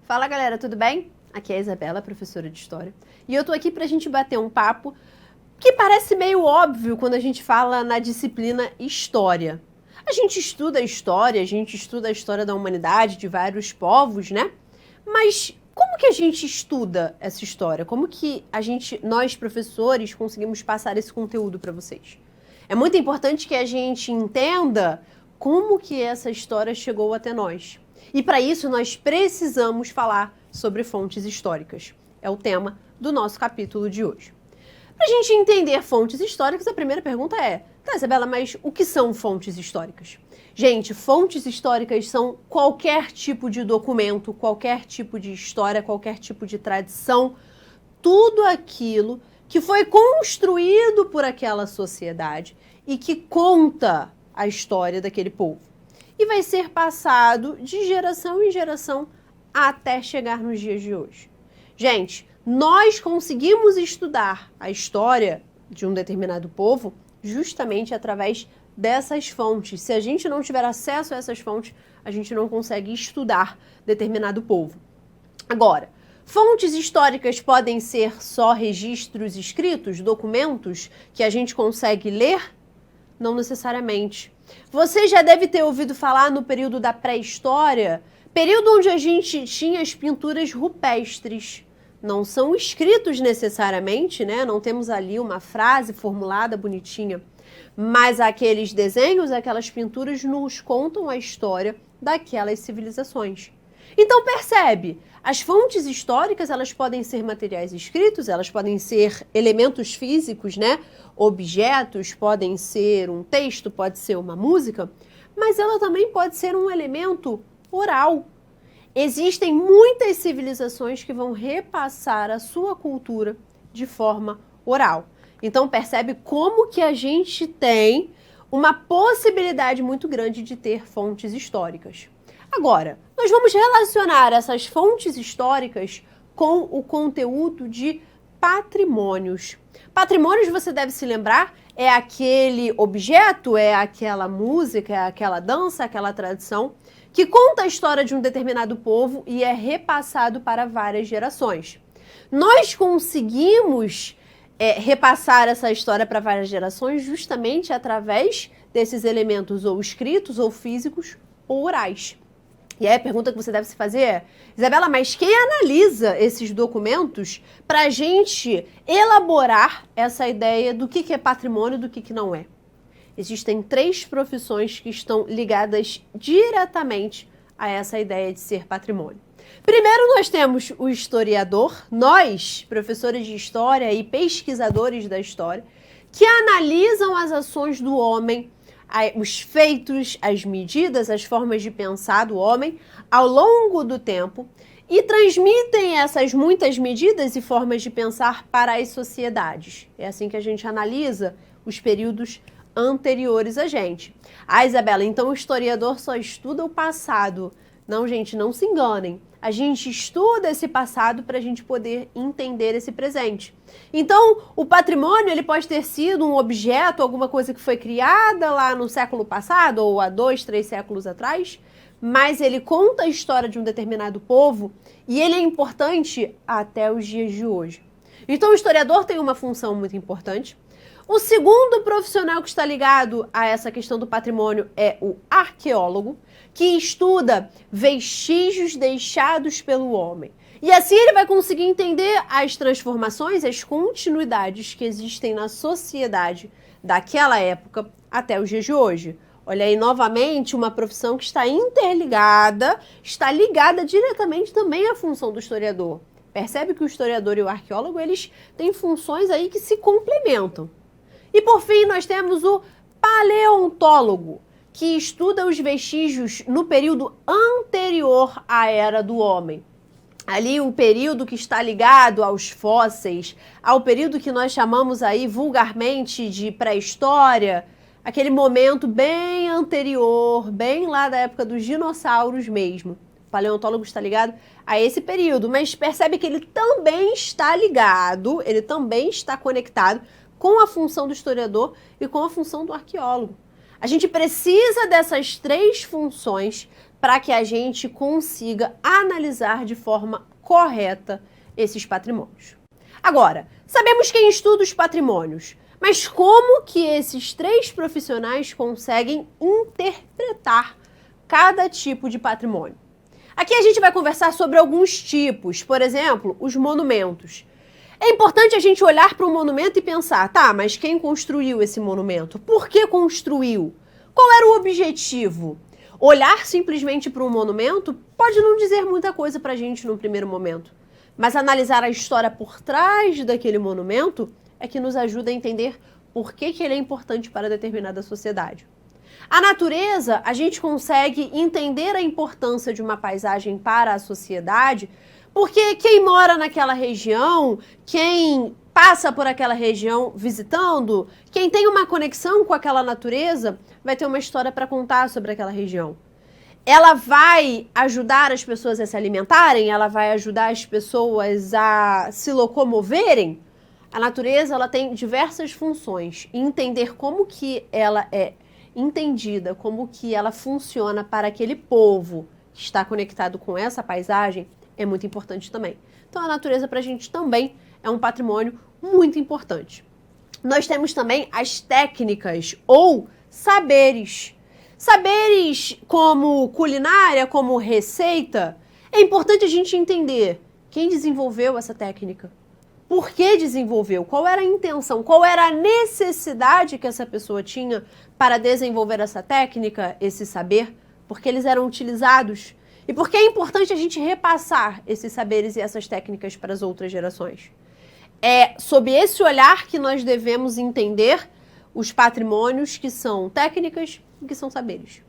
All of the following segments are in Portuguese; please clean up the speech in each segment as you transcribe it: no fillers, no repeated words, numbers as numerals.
Fala galera, tudo bem? Aqui é a Isabela, professora de História. E eu tô aqui pra gente bater um papo que parece meio óbvio quando a gente fala na disciplina História. A gente estuda a história, a gente estuda a história da humanidade, de vários povos, né? Mas como que a gente estuda essa história? Como que nós professores, conseguimos passar esse conteúdo para vocês? É muito importante que a gente entenda como que essa história chegou até nós. E para isso nós precisamos falar sobre fontes históricas. É o tema do nosso capítulo de hoje. Para a gente entender fontes históricas, a primeira pergunta é: tá, Isabela, mas o que são fontes históricas? Gente, fontes históricas são qualquer tipo de documento, qualquer tipo de história, qualquer tipo de tradição, tudo aquilo que foi construído por aquela sociedade e que conta a história daquele povo. E vai ser passado de geração em geração até chegar nos dias de hoje. Gente, nós conseguimos estudar a história de um determinado povo justamente através dessas fontes. Se a gente não tiver acesso a essas fontes, a gente não consegue estudar determinado povo. Agora, fontes históricas podem ser só registros escritos, documentos que a gente consegue ler? Não necessariamente. Você já deve ter ouvido falar no período da pré-história, período onde a gente tinha as pinturas rupestres. Não são escritos necessariamente, né? Não temos ali uma frase formulada bonitinha, mas aqueles desenhos, aquelas pinturas nos contam a história daquelas civilizações. Então percebe, as fontes históricas, elas podem ser materiais escritos, elas podem ser elementos físicos, né? Objetos, podem ser um texto, pode ser uma música, mas ela também pode ser um elemento oral. Existem muitas civilizações que vão repassar a sua cultura de forma oral. Então percebe como que a gente tem uma possibilidade muito grande de ter fontes históricas. Agora, nós vamos relacionar essas fontes históricas com o conteúdo de patrimônios. Patrimônios, você deve se lembrar, é aquele objeto, é aquela música, é aquela dança, aquela tradição que conta a história de um determinado povo e é repassado para várias gerações. Nós conseguimos repassar essa história para várias gerações justamente através desses elementos ou escritos, ou físicos, ou orais. E aí a pergunta que você deve se fazer é: Isabela, mas quem analisa esses documentos para a gente elaborar essa ideia do que é patrimônio e do que não é? Existem 3 profissões que estão ligadas diretamente a essa ideia de ser patrimônio. Primeiro, nós temos o historiador, nós, professores de história e pesquisadores da história, que analisam as ações do homem, os feitos, as medidas, as formas de pensar do homem ao longo do tempo e transmitem essas muitas medidas e formas de pensar para as sociedades. É assim que a gente analisa os períodos anteriores a gente. Ah, Isabela, então o historiador só estuda o passado. Não, gente, não se enganem. A gente estuda esse passado para a gente poder entender esse presente. Então, o patrimônio, ele pode ter sido um objeto, alguma coisa que foi criada lá no século passado, ou há 2, 3 séculos atrás, mas ele conta a história de um determinado povo e ele é importante até os dias de hoje. Então, o historiador tem uma função muito importante. O segundo profissional que está ligado a essa questão do patrimônio é o arqueólogo, que estuda vestígios deixados pelo homem. E assim ele vai conseguir entender as transformações, as continuidades que existem na sociedade daquela época até os dias de hoje. Olha aí, novamente, uma profissão que está interligada, está ligada diretamente também à função do historiador. Percebe que o historiador e o arqueólogo, eles têm funções aí que se complementam. E por fim, nós temos o paleontólogo, que estuda os vestígios no período anterior à Era do Homem. Ali o período que está ligado aos fósseis, ao período que nós chamamos aí vulgarmente de pré-história, aquele momento bem anterior, bem lá da época dos dinossauros mesmo. O paleontólogo está ligado a esse período, mas percebe que ele também está ligado, ele também está conectado com a função do historiador e com a função do arqueólogo. A gente precisa dessas 3 funções para que a gente consiga analisar de forma correta esses patrimônios. Agora, sabemos quem estuda os patrimônios, mas como que esses 3 profissionais conseguem interpretar cada tipo de patrimônio? Aqui a gente vai conversar sobre alguns tipos, por exemplo, os monumentos. É importante a gente olhar para um monumento e pensar, tá, mas quem construiu esse monumento? Por que construiu? Qual era o objetivo? Olhar simplesmente para um monumento pode não dizer muita coisa para a gente no primeiro momento, mas analisar a história por trás daquele monumento é que nos ajuda a entender por que ele é importante para determinada sociedade. A natureza, a gente consegue entender a importância de uma paisagem para a sociedade, porque quem mora naquela região, quem passa por aquela região visitando, quem tem uma conexão com aquela natureza, vai ter uma história para contar sobre aquela região. Ela vai ajudar as pessoas a se alimentarem, ela vai ajudar as pessoas a se locomoverem. A natureza, ela tem diversas funções, e entender como que ela é entendida, como que ela funciona para aquele povo que está conectado com essa paisagem é muito importante também. Então a natureza para a gente também é um patrimônio muito importante. Nós temos também as técnicas ou saberes. Saberes como culinária, como receita, é importante a gente entender quem desenvolveu essa técnica. Por que desenvolveu? Qual era a intenção? Qual era a necessidade que essa pessoa tinha para desenvolver essa técnica, esse saber? Porque eles eram utilizados. E por que é importante a gente repassar esses saberes e essas técnicas para as outras gerações? É sob esse olhar que nós devemos entender os patrimônios que são técnicas e que são saberes.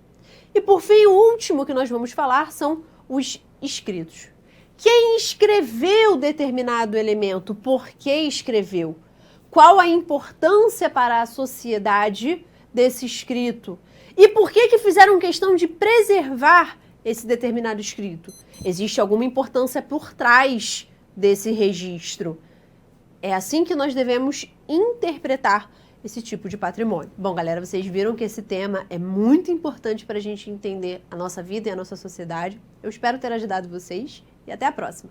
E por fim, o último que nós vamos falar são os escritos. Quem escreveu determinado elemento? Por que escreveu? Qual a importância para a sociedade desse escrito? E por que fizeram questão de preservar esse determinado escrito? Existe alguma importância por trás desse registro? É assim que nós devemos interpretar esse tipo de patrimônio. Bom, galera, vocês viram que esse tema é muito importante para a gente entender a nossa vida e a nossa sociedade. Eu espero ter ajudado vocês e até a próxima!